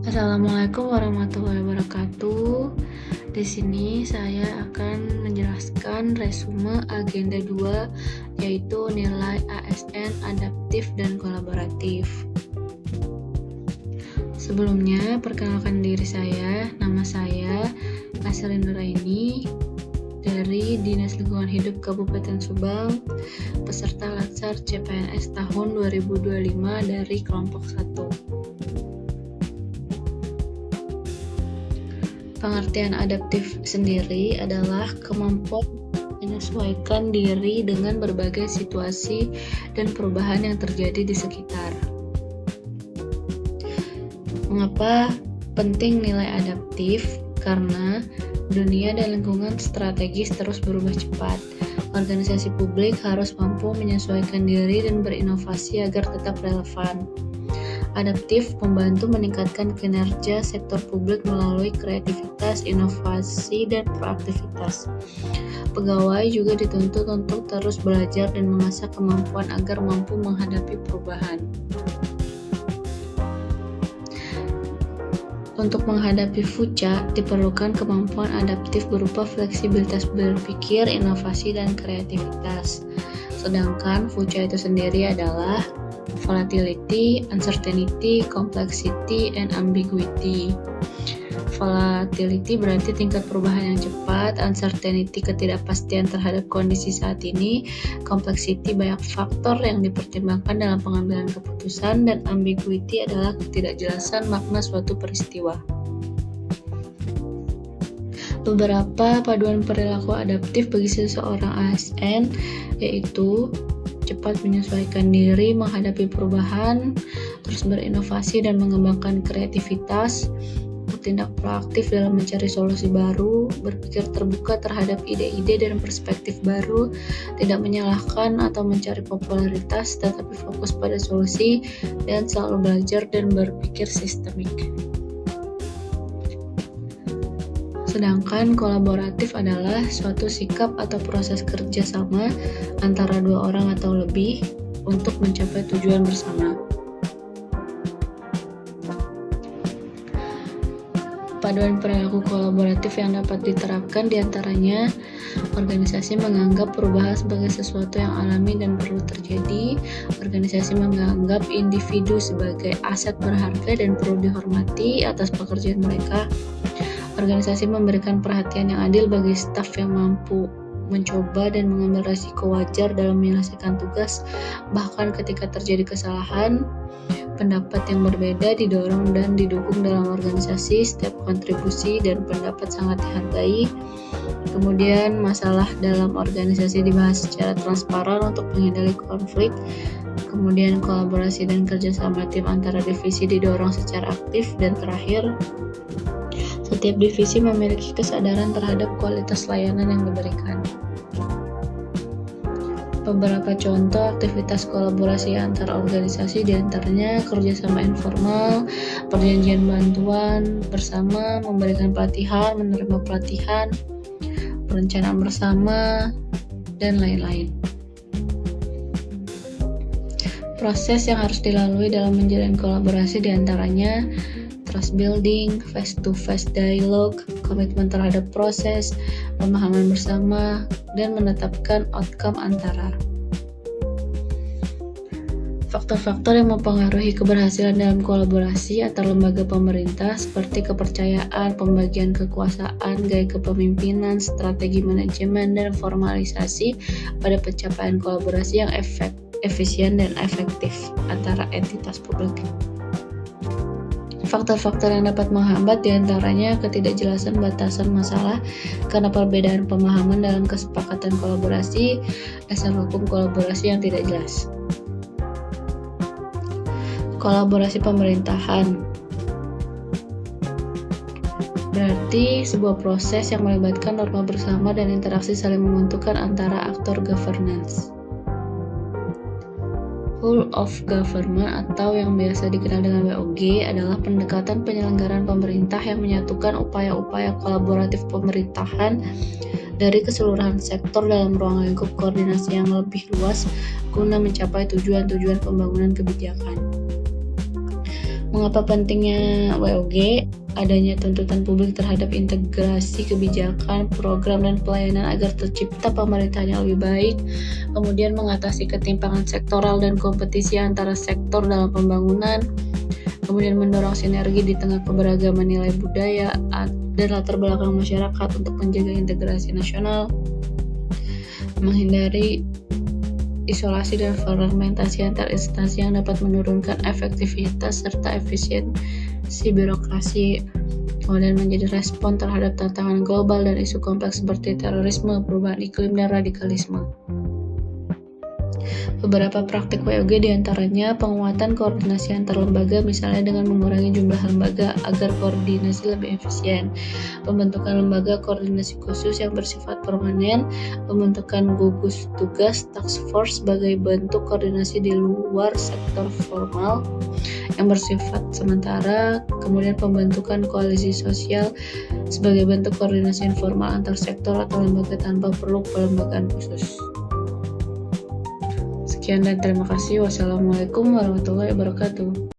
Assalamualaikum warahmatullahi wabarakatuh. Di sini saya akan menjelaskan resume agenda 2, yaitu nilai ASN adaptif dan kolaboratif. Sebelumnya, perkenalkan diri saya. Nama saya Nasrin Nuraini dari Dinas Lingkungan Hidup Kabupaten Subang, peserta Latsar CPNS tahun 2025 dari kelompok 1. Pengertian adaptif sendiri adalah kemampuan menyesuaikan diri dengan berbagai situasi dan perubahan yang terjadi di sekitar. Mengapa penting nilai adaptif? Karena dunia dan lingkungan strategis terus berubah cepat. Organisasi publik harus mampu menyesuaikan diri dan berinovasi agar tetap relevan. Adaptif membantu meningkatkan kinerja sektor publik melalui kreativitas, inovasi, dan proaktivitas. Pegawai juga dituntut untuk terus belajar dan mengasah kemampuan agar mampu menghadapi perubahan. Untuk menghadapi FUCA, diperlukan kemampuan adaptif berupa fleksibilitas berpikir, inovasi, dan kreativitas. Sedangkan FUCA itu sendiri adalah volatility, uncertainty, complexity, and ambiguity. Volatility berarti tingkat perubahan yang cepat, uncertainty ketidakpastian terhadap kondisi saat ini, complexity banyak faktor yang dipertimbangkan dalam pengambilan keputusan, dan ambiguity adalah ketidakjelasan makna suatu peristiwa. Beberapa paduan perilaku adaptif bagi seseorang ASN yaitu cepat menyesuaikan diri menghadapi perubahan, terus berinovasi dan mengembangkan kreativitas, bertindak proaktif dalam mencari solusi baru, berpikir terbuka terhadap ide-ide dan perspektif baru, tidak menyalahkan atau mencari popularitas, tetapi fokus pada solusi, dan selalu belajar dan berpikir sistemik. Sedangkan kolaboratif adalah suatu sikap atau proses kerja sama antara dua orang atau lebih untuk mencapai tujuan bersama. Paduan perilaku kolaboratif yang dapat diterapkan diantaranya organisasi menganggap perubahan sebagai sesuatu yang alami dan perlu terjadi. Organisasi menganggap individu sebagai aset berharga dan perlu dihormati atas pekerjaan mereka. Organisasi memberikan perhatian yang adil bagi staf yang mampu mencoba dan mengambil risiko wajar dalam menyelesaikan tugas, bahkan ketika terjadi kesalahan. Pendapat yang berbeda didorong dan didukung dalam organisasi, setiap kontribusi dan pendapat sangat dihargai. Kemudian masalah dalam organisasi dibahas secara transparan untuk menghindari konflik. Kemudian kolaborasi dan kerjasama tim antara divisi didorong secara aktif. Dan terakhir, setiap divisi memiliki kesadaran terhadap kualitas layanan yang diberikan. Beberapa contoh aktivitas kolaborasi antar organisasi diantaranya kerjasama informal, perjanjian bantuan bersama, memberikan pelatihan, menerima pelatihan, perencanaan bersama, dan lain-lain. Proses yang harus dilalui dalam menjalin kolaborasi diantaranya trust building, face-to-face dialogue, komitmen terhadap proses, pemahaman bersama, dan menetapkan outcome antara. Faktor-faktor yang mempengaruhi keberhasilan dalam kolaborasi antar lembaga pemerintah seperti kepercayaan, pembagian kekuasaan, gaya kepemimpinan, strategi manajemen, dan formalisasi pada pencapaian kolaborasi yang efisien dan efektif antara entitas publik. Faktor-faktor yang dapat menghambat diantaranya ketidakjelasan batasan masalah karena perbedaan pemahaman dalam kesepakatan kolaborasi, dasar hukum kolaborasi yang tidak jelas. Kolaborasi pemerintahan berarti sebuah proses yang melibatkan norma bersama dan interaksi saling menguntungkan antara aktor governance. Whole of Government atau yang biasa dikenal dengan WOG adalah pendekatan penyelenggaraan pemerintah yang menyatukan upaya-upaya kolaboratif pemerintahan dari keseluruhan sektor dalam ruang lingkup koordinasi yang lebih luas guna mencapai tujuan-tujuan pembangunan kebijakan. Mengapa pentingnya WOG? Adanya tuntutan publik terhadap integrasi kebijakan, program, dan pelayanan agar tercipta pemerintahan yang lebih baik, kemudian mengatasi ketimpangan sektoral dan kompetisi antara sektor dalam pembangunan, kemudian mendorong sinergi di tengah keberagaman nilai budaya dan latar belakang masyarakat untuk menjaga integrasi nasional, menghindari isolasi dan fragmentasi antar instansi yang dapat menurunkan efektivitas serta efisiensi birokrasi, kemudian menjadi respon terhadap tantangan global dan isu kompleks seperti terorisme, perubahan iklim, dan radikalisme. Beberapa praktik WOG diantaranya penguatan koordinasi antar lembaga, misalnya dengan mengurangi jumlah lembaga agar koordinasi lebih efisien, pembentukan lembaga koordinasi khusus yang bersifat permanen, pembentukan gugus tugas task force sebagai bentuk koordinasi di luar sektor formal yang bersifat sementara, kemudian pembentukan koalisi sosial sebagai bentuk koordinasi informal antar sektor atau lembaga tanpa perlu pelembagaan khusus. Sekian dan terima kasih. Wassalamualaikum warahmatullahi wabarakatuh.